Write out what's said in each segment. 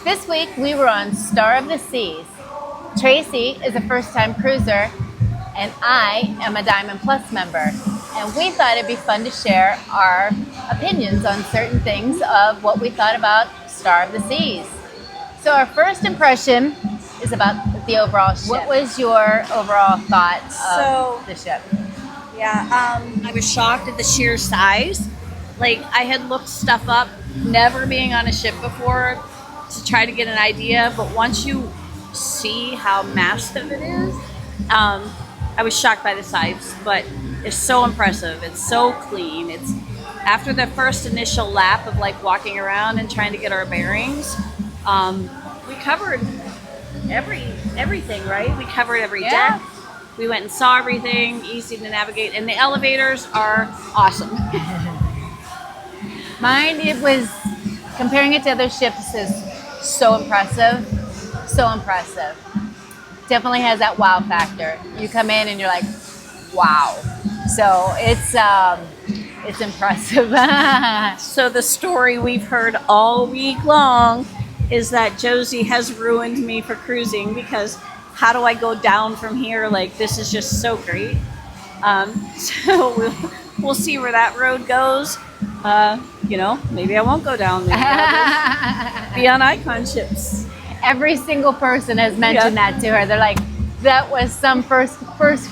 This week we were on Star of the Seas. Tracy is a first-time cruiser, and I am a Diamond Plus member. And we thought it'd be fun to share our opinions on certain things of what we thought about Star of the Seas. So our first impression is about the overall ship. What was your overall thought of the ship? I was shocked at the sheer size. Like, I had looked stuff up, never being on a ship before, to try to get an idea, but once you see how massive it is, I was shocked by the size, but it's so impressive. It's so clean. It's after the first initial lap of like walking around and trying to get our bearings, we covered everything, right? We covered every deck. We went and saw everything, easy to navigate, and the elevators are awesome. Mine, it was, comparing it to other ships, is so impressive. So impressive. Definitely has that wow factor. You come in and you're like, wow. So it's impressive. So the story we've heard all week long is that Josie has ruined me for cruising because how do I go down from here? Like, this is just so great. So we'll see where that road goes. Maybe I won't go down there. I'll be on icon ships. Every single person has mentioned that to her. They're like, that was some first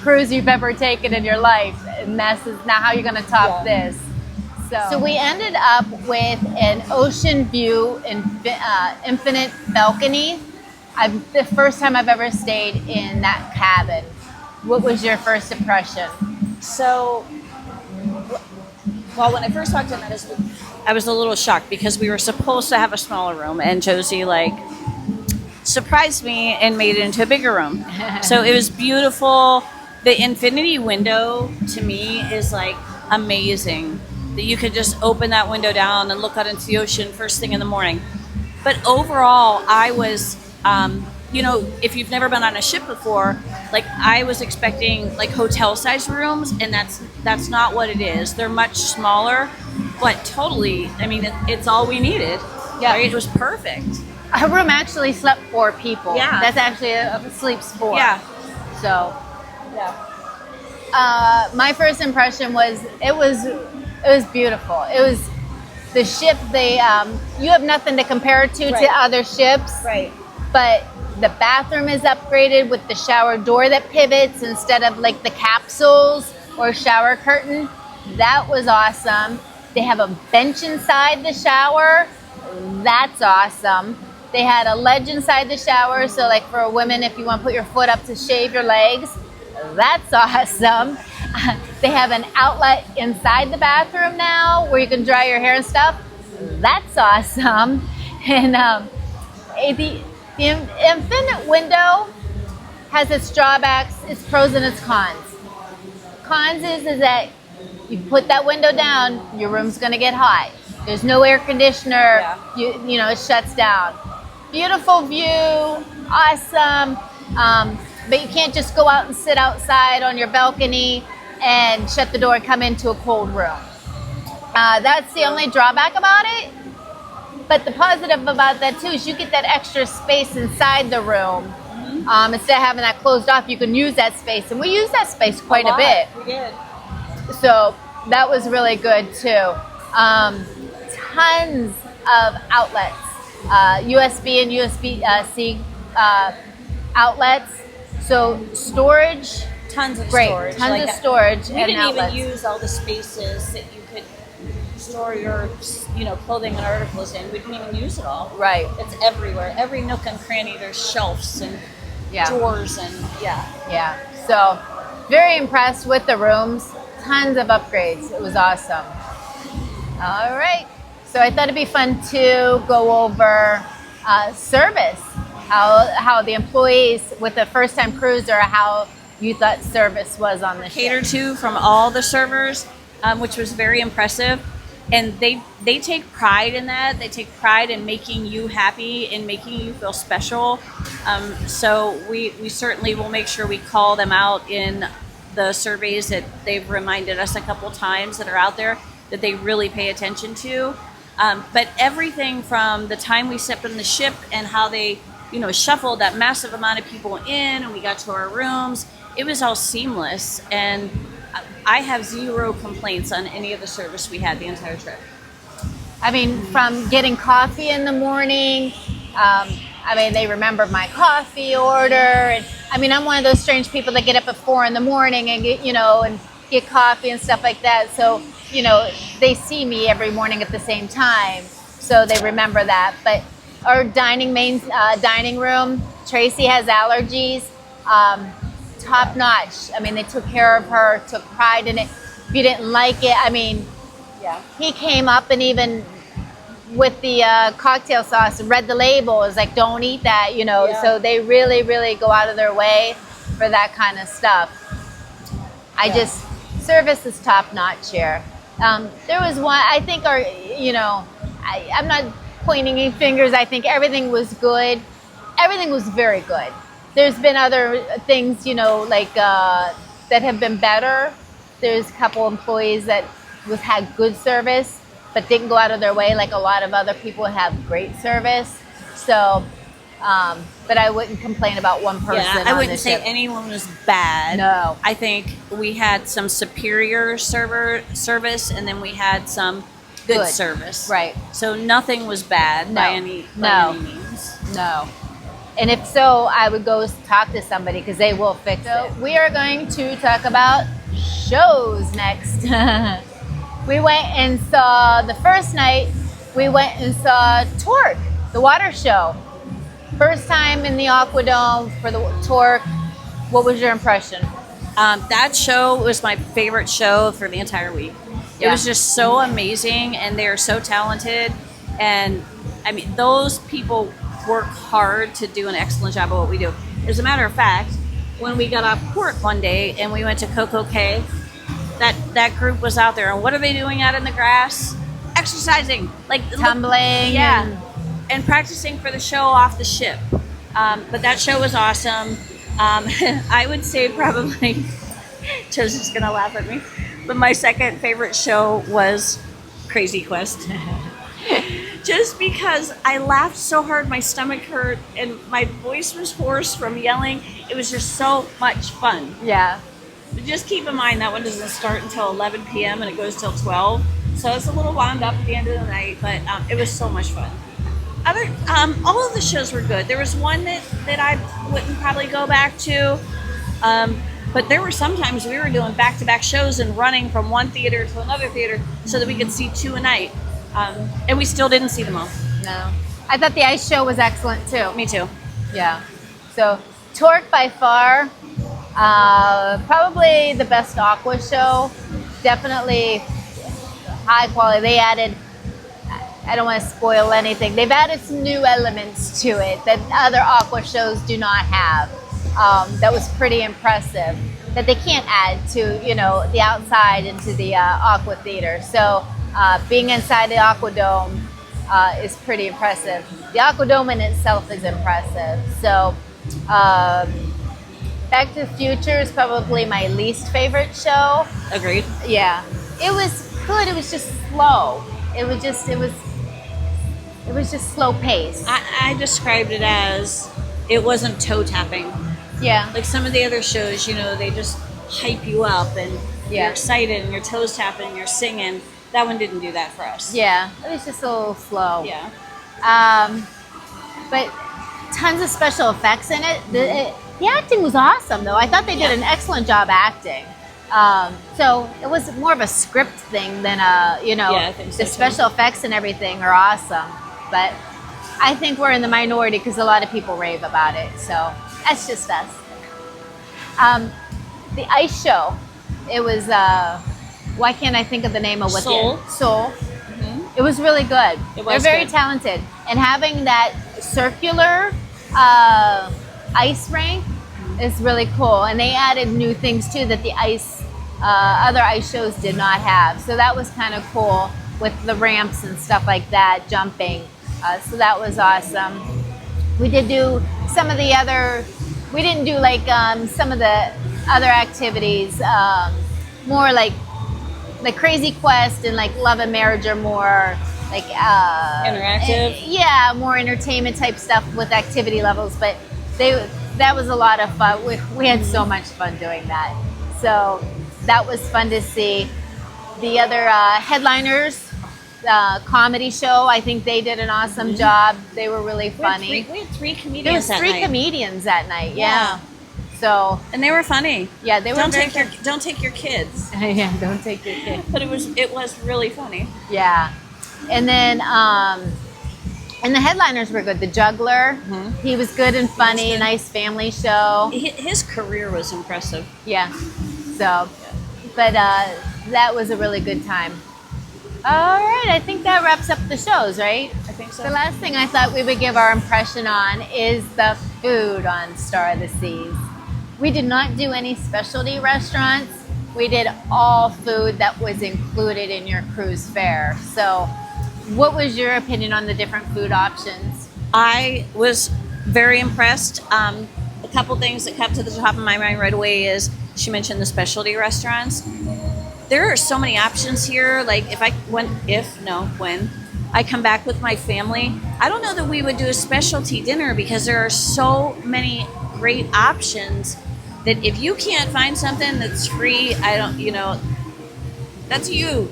cruise you've ever taken in your life, and this is now how you're going to top this. So we ended up with an ocean view infinite balcony. The first time I've ever stayed in that cabin. What was your first impression? So, well, when I first walked in, I was a little shocked because we were supposed to have a smaller room, and Josie surprised me and made it into a bigger room. So it was beautiful. The infinity window to me is like amazing. That you could just open that window down and look out into the ocean first thing in the morning. But overall, I was, if you've never been on a ship before, like I was expecting like hotel-sized rooms, and that's not what it is. They're much smaller, but totally, I mean, it's all we needed. Yeah, right? It was perfect. Her room actually slept 4 people. Yeah. That's actually sleeps 4. Yeah. So, yeah. My first impression was it was beautiful. It was the ship. You have nothing to compare it to other ships. Right. But the bathroom is upgraded with the shower door that pivots instead of like the capsules or shower curtain. That was awesome. They have a bench inside the shower. That's awesome. They had a ledge inside the shower, so like for women, if you want to put your foot up to shave your legs, that's awesome. They have an outlet inside the bathroom now where you can dry your hair and stuff. That's awesome. And the infinite window has its drawbacks, its pros and its cons. Cons is that you put that window down, your room's going to get hot. There's no air conditioner. Yeah. It shuts down. Beautiful view, awesome. But you can't just go out and sit outside on your balcony and shut the door and come into a cold room. That's the only drawback about it. But the positive about that too is you get that extra space inside the room. Mm-hmm. Instead of having that closed off, you can use that space. And we use that space quite a bit. We did. So that was really good too. Tons of outlets, USB and USB-C outlets. So storage, tons of great, storage. Tons of storage and outlets. We didn't even use all the spaces that you could store your, clothing and articles in. We didn't even use it all. Right. It's everywhere. Every nook and cranny. There's shelves and drawers and Yeah. So very impressed with the rooms. Tons of upgrades. It was awesome. All right. So I thought it'd be fun to go over service, how the employees with the first-time cruiser, how you thought service was on the ship. Catered to from all the servers, which was very impressive. And they take pride in that. They take pride in making you happy and making you feel special. So we certainly will make sure we call them out in the surveys that they've reminded us a couple times that are out there that they really pay attention to. But everything from the time we stepped on the ship and how they, shuffled that massive amount of people in and we got to our rooms, it was all seamless. And I have zero complaints on any of the service we had the entire trip. I mean, from getting coffee in the morning, they remember my coffee order. And I mean, I'm one of those strange people that get up at 4 a.m. and get, and get coffee and stuff like that. So, they see me every morning at the same time. So they remember that. But our dining room, Tracy has allergies, top notch. I mean, they took care of her, took pride in it. If you didn't like it, Yeah. he came up and even with the cocktail sauce and read the label. It was like, don't eat that, Yeah. So they really, really go out of their way for that kind of stuff. Service is top notch here. There was one, I think I'm not pointing any fingers. I think everything was good. Everything was very good. There's been other things, that have been better. There's a couple employees that had good service, but didn't go out of their way like a lot of other people have great service. So, but I wouldn't complain about one person. Yeah, I on wouldn't the say ship. anyone was bad. No. I think we had some superior service, and then we had some good service. Right. So nothing was bad by any means. No. And if so, I would go talk to somebody because they will fix it. We are going to talk about shows next. We went and saw, the first night, we went and saw Torque, the water show. First time in the AquaDome for the Torque. What was your impression? That show was my favorite show for the entire week. It was just so amazing, and they are so talented. And I mean, those people work hard to do an excellent job of what we do. As a matter of fact, when we got off port one day and we went to Coco Cay, that group was out there. And what are they doing out in the grass? Exercising, like Tumbling. and practicing for the show off the ship. But that show was awesome. I would say probably, Josie's gonna laugh at me, but my second favorite show was Crazy Quest. Just because I laughed so hard, my stomach hurt, and my voice was hoarse from yelling. It was just so much fun. Yeah. But just keep in mind that one doesn't start until 11 p.m. and it goes till 12. So it's a little wound up at the end of the night, but it was so much fun. All of the shows were good. There was one that I wouldn't probably go back to, but there were sometimes we were doing back-to-back shows and running from one theater to another theater so that we could see 2 a night, and we still didn't see them all. No. I thought the ice show was excellent too. Me too. Yeah. So Torque by far, probably the best aqua show. Definitely high quality. They added, I don't want to spoil anything, they've added some new elements to it that other aqua shows do not have. That was pretty impressive that they can't add to, the outside into the aqua theater. So being inside the AquaDome is pretty impressive. The AquaDome in itself is impressive. So Back to the Future is probably my least favorite show. Agreed. Yeah. It was good. It was just slow. It was just slow paced. I described it as it wasn't toe tapping. Yeah. Like some of the other shows, they just hype you up and Yeah. you're excited and your toes tapping and you're singing. That one didn't do that for us. Yeah. It was just a little slow. Yeah. But tons of special effects in it. The acting was awesome, though. I thought they did an excellent job acting. So it was more of a script thing than I think so the special effects and everything are awesome. But I think we're in the minority because a lot of people rave about it. So that's just us. The ice show. It was, why can't I think of the name of what Soul. Soul. It was really good. It was They're very good. talented. And having that circular ice rink is really cool. And they added new things too that the other ice shows did not have. So that was kind of cool with the ramps and stuff like that, jumping. So that was awesome. We did do some of the other, we didn't do like some of the other activities, more like Crazy Quest and like Love and Marriage are more like Interactive? yeah, more entertainment type stuff with activity levels. But that was a lot of fun. We had so much fun doing that. So that was fun to see. The other headliners, comedy show, I think they did an awesome job. They were really funny. We had three There comedians was that three night. comedians that night. Yeah. So And they were funny. yeah, they were Don't very take your fun. don't take your kids. Yeah, don't take your kid. But it was really funny. Yeah, and then and the headliners were good. The Juggler, he was good and funny. good. Nice family show. His career was impressive. Yeah. So, but that was a really good time. All right, I think that wraps up the shows, right? I think so. The last thing I thought we would give our impression on is the food on Star of the Seas. We did not do any specialty restaurants. We did all food that was included in your cruise fare. So, what was your opinion on the different food options? I was very impressed. A couple things that kept to the top of my mind right away is she mentioned the specialty restaurants. There are so many options here. Like when I come back with my family, I don't know that we would do a specialty dinner because there are so many great options that if you can't find something that's free, that's you.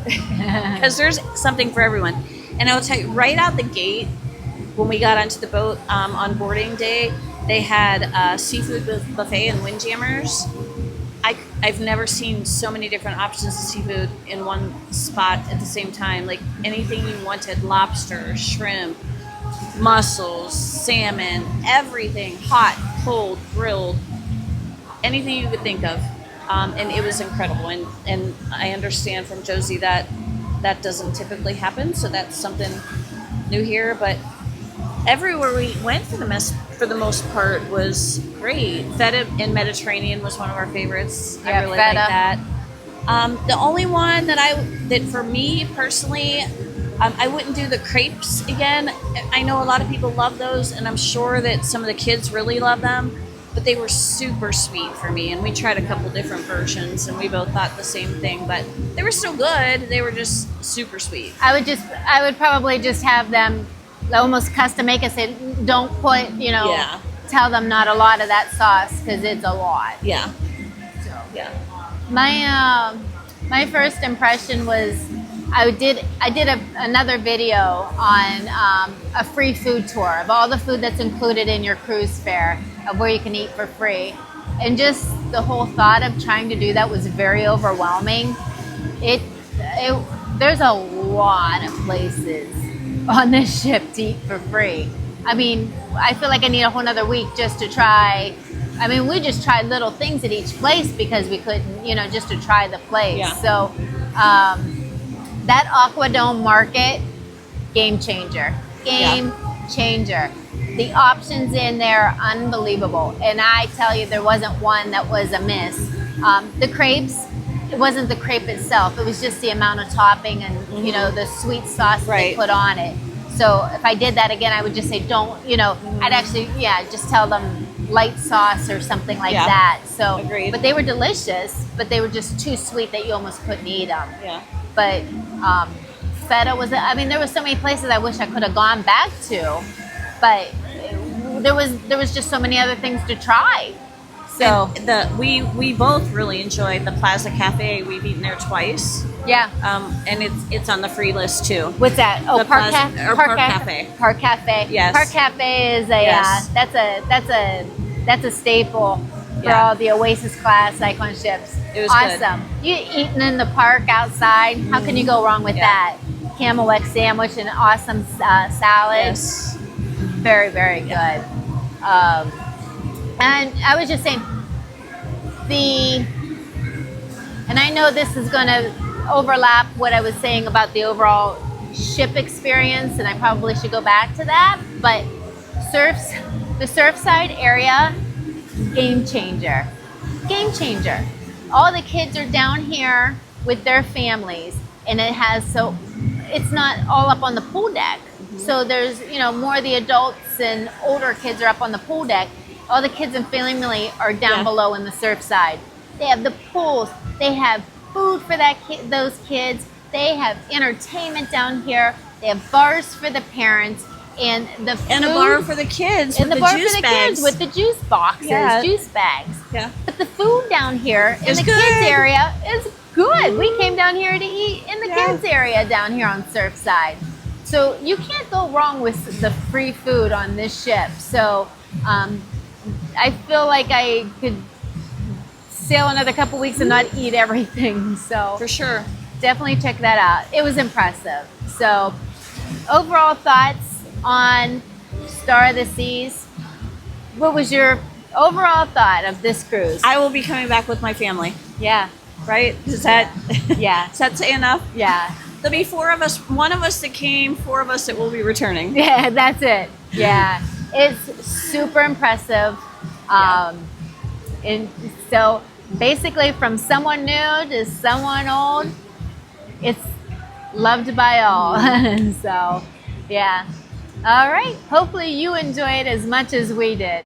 Because there's something for everyone. And I will tell you, right out the gate, when we got onto the boat on boarding day, they had a seafood buffet and windjammers. I've never seen so many different options of seafood in one spot at the same time. Like anything you wanted, lobster, shrimp, mussels, salmon, everything, hot, cold, grilled, anything you could think of. And it was incredible. And I understand from Josie that doesn't typically happen, so that's something new here. But everywhere we went for the most part was great. Feta in Mediterranean was one of our favorites. Yeah, I really feta. like that. The only one that for me personally, I wouldn't do the crepes again. I know a lot of people love those, and I'm sure that some of the kids really love them. But they were super sweet for me, and we tried a couple different versions, and we both thought the same thing. But they were still good. They were just super sweet. I would probably just have them almost custom make it. Say, don't put, Yeah. tell them not a lot of that sauce because it's a lot. Yeah. So Yeah. my first impression was I did another video on a free food tour of all the food that's included in your cruise fare of where you can eat for free, and just the whole thought of trying to do that was very overwhelming. There's a lot of places on this ship to eat for free. I mean, I feel like I need a whole nother week just to try. I mean, we just tried little things at each place because we couldn't, just to try the place. Yeah. So that AquaDome market, game changer. Game changer. The options in there are unbelievable. And I tell you, there wasn't one that was a miss. The crepes, it wasn't the crepe itself. It was just the amount of topping and, the sweet sauce they Right. put on it. So if I did that again, I would just say, don't, I'd actually, just tell them light sauce or something like Yeah. that. So, Agreed. but they were delicious, but they were just too sweet that you almost couldn't eat them. Yeah. But feta was, there was so many places I wish I could have gone back to, but there was just so many other things to try. So And we both really enjoyed the Plaza Cafe. We've eaten there twice. yeah. And it's on the free list too. What's that? Oh, The Park Plaza- or Park Cafe. Park Cafe. Yes. Park Cafe is a Yes. that's a staple for Yeah. all the Oasis class icon ships. It was good. awesome. You eating in the park outside. How can you go wrong with Yeah. that? Camel egg sandwich and awesome salad. Yes. Very, very good. And I was just saying, and I know this is going to overlap what I was saying about the overall ship experience, and I probably should go back to that, but the Surfside area, game changer. Game changer. All the kids are down here with their families, and it's not all up on the pool deck. So there's, more of the adults and older kids are up on the pool deck. All the kids and family are down below in the surf side. They have the pools. They have food for those kids. They have entertainment down here. They have bars for the parents, and the food, And a bar for the kids. and with the bar juice for the bags. kids with the juice boxes, Yeah. juice bags. Yeah. But the food down here in It's the good. kids area is good. We came down here to eat in the Yeah. kids area down here on Surfside. So you can't go wrong with the free food on this ship. So I feel like I could sail another couple weeks and not eat everything. So For sure. definitely check that out. It was impressive. So overall thoughts on Star of the Seas. What was your overall thought of this cruise? I will be coming back with my family, Yeah, right? Does that, yeah, does that say enough? yeah. There'll be 4 of us, 1 of us that came, 4 of us that will be returning. Yeah, that's it. Yeah, it's super impressive. And so basically from someone new to someone old, it's loved by all. So, yeah. All right. Hopefully you enjoy it as much as we did.